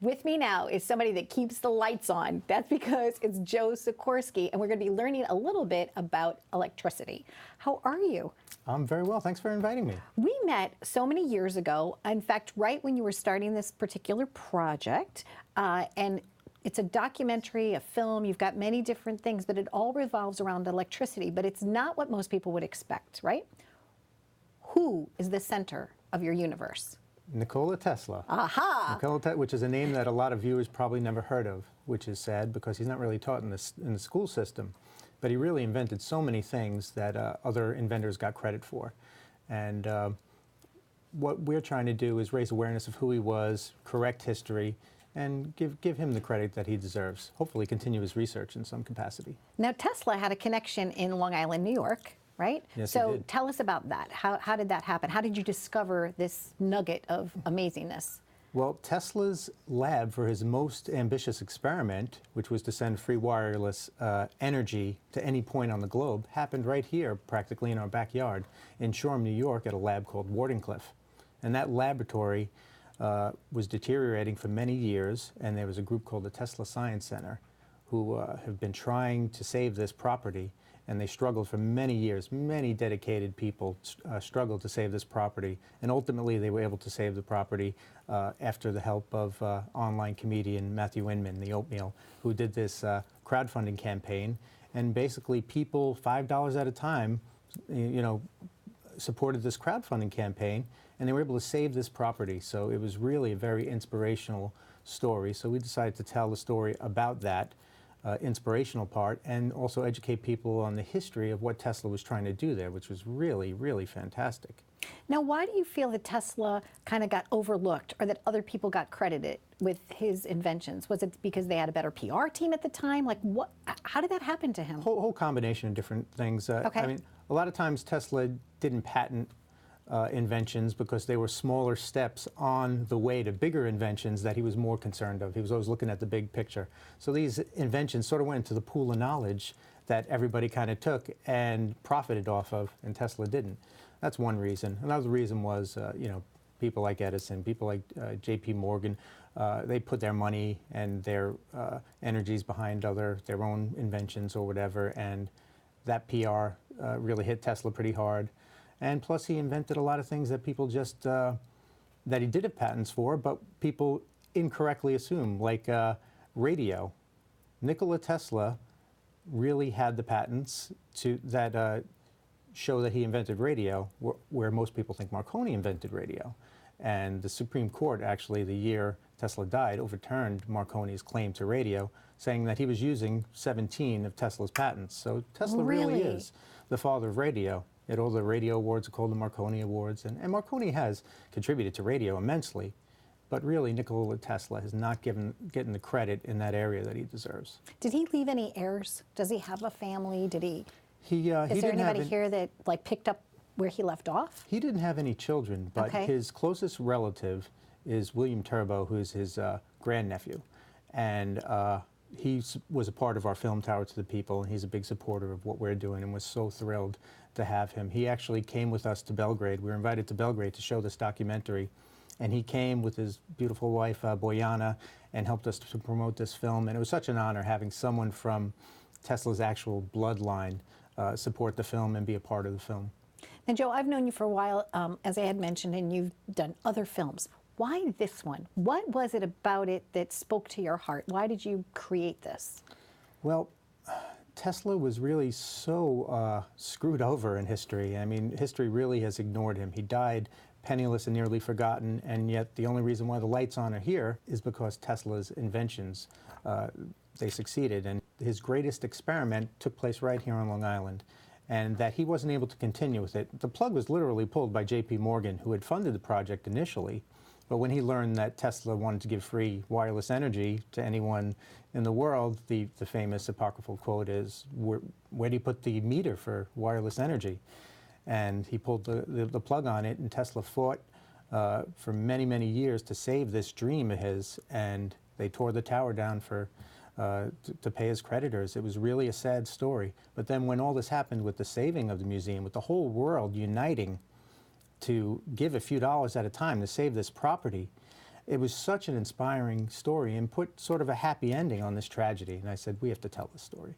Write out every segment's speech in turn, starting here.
With me now is somebody that keeps the lights on. That's because it's Joe Sikorski, and we're going to be learning a little bit about electricity. How are you? I'm very well. Thanks for inviting me. We met so many years ago. In fact, right when you were starting this particular project, and it's a documentary, a film, you've got many different things, but it all revolves around electricity, but it's not what most people would expect, right? Who is the center of your universe? Nikola Tesla. Aha! Which is a name that a lot of viewers probably never heard of, which is sad because he's not really taught in the school system. But he really invented so many things that other inventors got credit for. And what we're trying to do is raise awareness of who he was, correct history, and give him the credit that he deserves. Hopefully continue his research in some capacity. Now, Tesla had a connection in Long Island, New York, right? Yes, so he did. Tell us about that. How did that happen? How did you discover this nugget of amazingness? Well, Tesla's lab for his most ambitious experiment, which was to send free wireless energy to any point on the globe, happened right here, practically in our backyard, in Shoreham, New York, at a lab called Wardenclyffe. And that laboratory was deteriorating for many years, and there was a group called the Tesla Science Center who have been trying to save this property, and they struggled for many years. Many dedicated people struggled to save this property, and ultimately they were able to save the property after the help of online comedian Matthew Inman, the Oatmeal, who did this crowdfunding campaign, and basically people, $5 at a time, supported this crowdfunding campaign, and they were able to save this property. So it was really a very inspirational story. So we decided to tell the story about that inspirational part, and also educate people on the history of what Tesla was trying to do there, which was really, really fantastic. Now, why do you feel that Tesla kind of got overlooked, or that other people got credited with his inventions? Was it because they had a better PR team at the time? Like, what? How did that happen to him? Whole combination of different things. Okay. I mean, a lot of times Tesla didn't patent inventions because they were smaller steps on the way to bigger inventions that he was more concerned of. He was always looking at the big picture. So these inventions sort of went into the pool of knowledge that everybody kind of took and profited off of, and Tesla didn't. That's one reason. Another reason was, people like Edison, people like J.P. Morgan, they put their money and their energies behind their own inventions or whatever, and that PR really hit Tesla pretty hard. And plus, he invented a lot of things that people just, that he did have patents for, but people incorrectly assume, like radio. Nikola Tesla really had the patents that show that he invented radio, where most people think Marconi invented radio. And the Supreme Court, actually, the year Tesla died, overturned Marconi's claim to radio, saying that he was using 17 of Tesla's patents. So Tesla really is the father of radio. Yet all the radio awards are called the Marconi Awards, and Marconi has contributed to radio immensely, but really Nikola Tesla has not getting the credit in that area that he deserves. Did he leave any heirs? Does he have a family? Did he? Is there anybody here that picked up where he left off? He didn't have any children, but his closest relative is William Turbo, who is his grandnephew, and he was a part of our film Tower to the People, and he's a big supporter of what we're doing, and was so thrilled to have him. He actually came with us to Belgrade. We were invited to Belgrade to show this documentary, and he came with his beautiful wife, Bojana, and helped us to promote this film, and it was such an honor having someone from Tesla's actual bloodline support the film and be a part of the film. Now, Joe, I've known you for a while, as I had mentioned, and you've done other films. Why this one? What was it about it that spoke to your heart? Why did you create this? Well, Tesla was really so screwed over in history. I mean, history really has ignored him. He died penniless and nearly forgotten, and yet the only reason why the lights on are here is because Tesla's inventions, they succeeded. And his greatest experiment took place right here on Long Island, and that he wasn't able to continue with it. The plug was literally pulled by J.P. Morgan, who had funded the project initially. But when he learned that Tesla wanted to give free wireless energy to anyone in the world, the famous apocryphal quote is, where do you put the meter for wireless energy? And he pulled the plug on it, and Tesla fought for many, many years to save this dream of his, and they tore the tower down to pay his creditors. It was really a sad story. But then when all this happened with the saving of the museum, with the whole world uniting to give a few dollars at a time to save this property, it was such an inspiring story and put sort of a happy ending on this tragedy. And I said, we have to tell this story.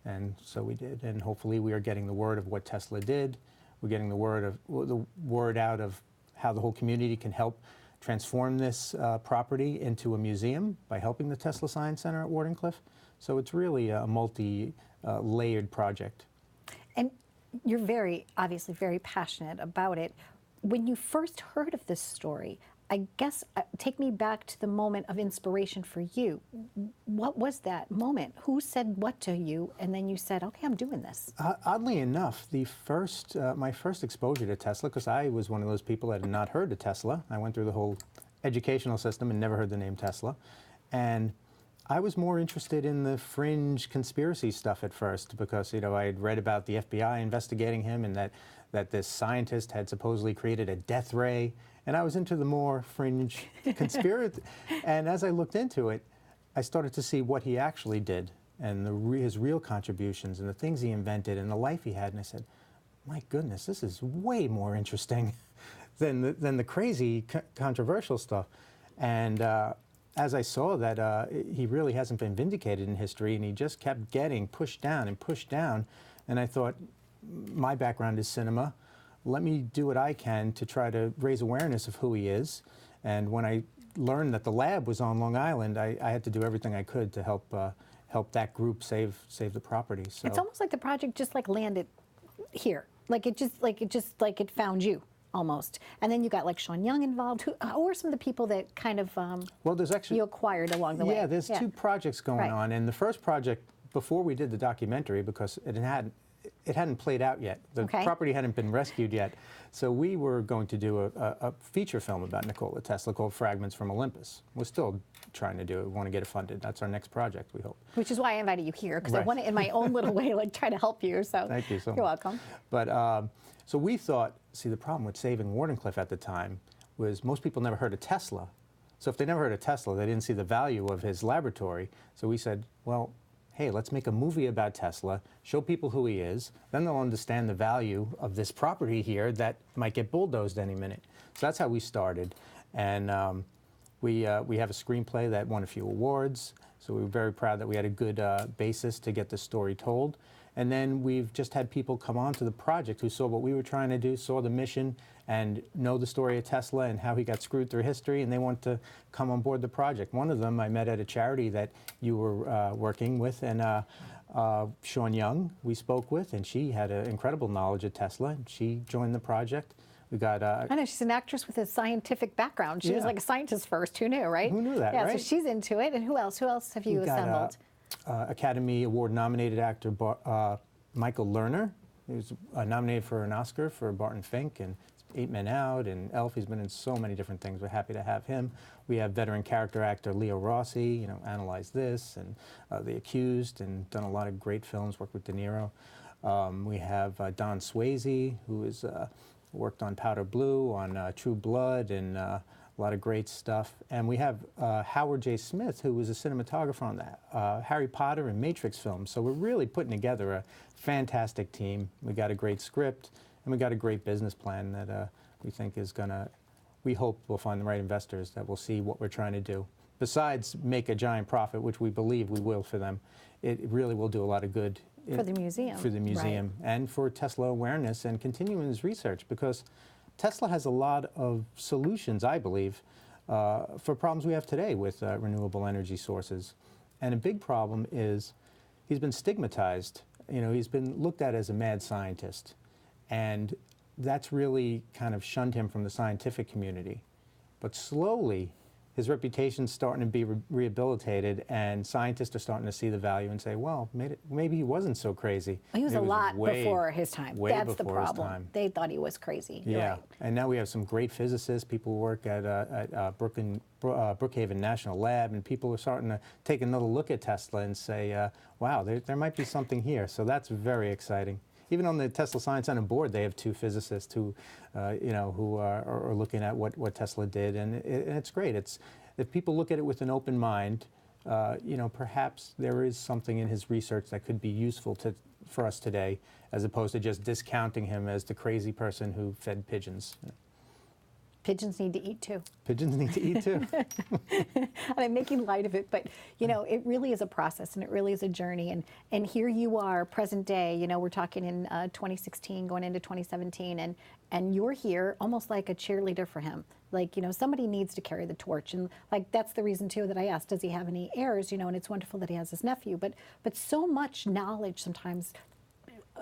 And so we did. And hopefully we are getting the word of what Tesla did. We're getting the word out of how the whole community can help transform this property into a museum by helping the Tesla Science Center at Wardenclyffe. So it's really a multi-layered project. And you're obviously very passionate about it. When you first heard of this story, I guess, take me back to the moment of inspiration for you. What was that moment? Who said what to you? And then you said, okay, I'm doing this. Oddly enough, my first exposure to Tesla, because I was one of those people that had not heard of Tesla. I went through the whole educational system and never heard the name Tesla. And I was more interested in the fringe conspiracy stuff at first because, I had read about the FBI investigating him and that this scientist had supposedly created a death ray. And I was into the more fringe conspiracy. And as I looked into it, I started to see what he actually did and his real contributions and the things he invented and the life he had. And I said, my goodness, this is way more interesting than the crazy controversial stuff. And as I saw that he really hasn't been vindicated in history, and he just kept getting pushed down and pushed down. And I thought, my background is cinema. Let me do what I can to try to raise awareness of who he is. And when I learned that the lab was on Long Island, I had to do everything I could to help that group save the property. So it's almost like the project just landed here, it found you almost. And then you got Sean Young involved. Who are some of the people that kind of there's actually, you acquired along the way? Yeah, there's two projects going on. And the first project, before we did the documentary, because it hadn't played out yet. The property hadn't been rescued yet. So we were going to do a feature film about Nikola Tesla called Fragments from Olympus. We're still trying to do it. We want to get it funded. That's our next project, we hope. Which is why I invited you here, because I want to, in my own little way, try to help you. So thank you so much. You're welcome. But so we thought, the problem with saving Wardenclyffe at the time was most people never heard of Tesla. So if they never heard of Tesla, they didn't see the value of his laboratory. So we said, well, hey, let's make a movie about Tesla, show people who he is, then they'll understand the value of this property here that might get bulldozed any minute. So that's how we started. And we have a screenplay that won a few awards, so we were very proud that we had a good basis to get the story told. And then we've just had people come on to the project who saw what we were trying to do, saw the mission, and know the story of Tesla and how he got screwed through history, and they want to come on board the project. One of them I met at a charity that you were working with, and Sean Young we spoke with, and she had an incredible knowledge of Tesla. She joined the project. We got. I know, she's an actress with a scientific background. She was like a scientist first. Who knew, right? Who knew that, yeah, right? so she's into it. And who else? Who else have you assembled? Academy Award-nominated actor Michael Lerner. He was nominated for an Oscar for Barton Fink and 8 Men Out and Elf. He's been in so many different things. We're happy to have him. We have veteran character actor Leo Rossi, Analyze This and The Accused, and done a lot of great films, worked with De Niro. We have Don Swayze, who has worked on Powder Blue, on True Blood, and a lot of great stuff. And we have Howard J. Smith, who was a cinematographer on that Harry Potter and Matrix films. So we're really putting together a fantastic team. We got a great script, and we got a great business plan that we think is we hope we'll find the right investors that will see what we're trying to do. Besides make a giant profit, which we believe we will for them, it really will do a lot of good. For the museum. For the museum, right. And for Tesla awareness and continuing his research, because Tesla has a lot of solutions, I believe, for problems we have today with renewable energy sources. And a big problem is he's been stigmatized. He's been looked at as a mad scientist. And that's really kind of shunned him from the scientific community. But slowly, his reputation's starting to be rehabilitated, and scientists are starting to see the value and say, well, maybe he wasn't so crazy. Well, he was a lot before his time. That's the problem. They thought he was crazy. You're right. And now we have some great physicists. People who work at Brookhaven National Lab, and people are starting to take another look at Tesla and say, wow, there might be something here. So that's very exciting. Even on the Tesla Science Center board, they have 2 physicists who, who are looking at what Tesla did, and it's great. If people look at it with an open mind, perhaps there is something in his research that could be useful for us today, as opposed to just discounting him as the crazy person who fed pigeons. Pigeons need to eat too. Pigeons need to eat too. And I'm making light of it, but you know, it really is a process and it really is a journey. And here you are, present day. You know, we're talking in 2016, going into 2017, and you're here almost like a cheerleader for him. Like, you know, somebody needs to carry the torch, and like that's the reason too that I asked, does he have any heirs? You know, and it's wonderful that he has his nephew, but so much knowledge sometimes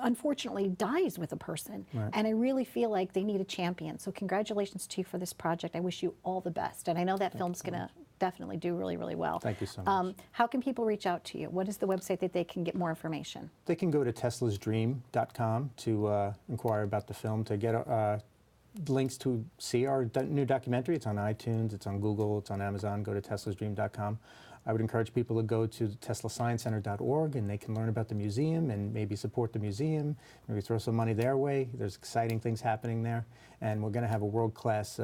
unfortunately dies with a person. Right. And I really feel like they need a champion. So congratulations to you for this project. I wish you all the best. And I know that film's going to definitely do really, really well. Thank you so much. How can people reach out to you? What is the website that they can get more information? They can go to teslasdream.com to inquire about the film, to get links to see our new documentary. It's on iTunes, it's on Google, it's on Amazon. Go to teslasdream.com. I would encourage people to go to teslasciencecenter.org, and they can learn about the museum and maybe support the museum, maybe throw some money their way. There's exciting things happening there, and we're going to have a world-class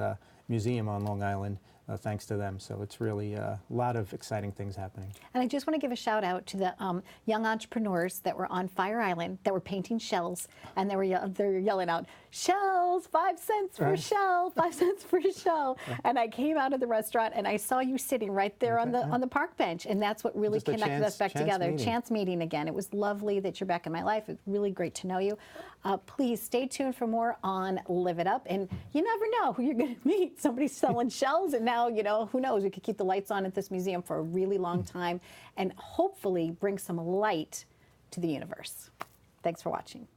museum on Long Island thanks to them. So it's really a lot of exciting things happening. And I just want to give a shout out to the young entrepreneurs that were on Fire Island that were painting shells, and they're yelling out, "Shells, 5 cents for a shell, 5 cents for a shell." And I came out of the restaurant and I saw you sitting right there on the park bench, and that's what really connected us back together. Meeting. Chance meeting again. It was lovely that you're back in my life. It's really great to know you. Please stay tuned for more on Live It Up, and you never know who you're going to meet. Somebody's selling shells, and now, you know, who knows? We could keep the lights on at this museum for a really long time and hopefully bring some light to the universe. Thanks for watching.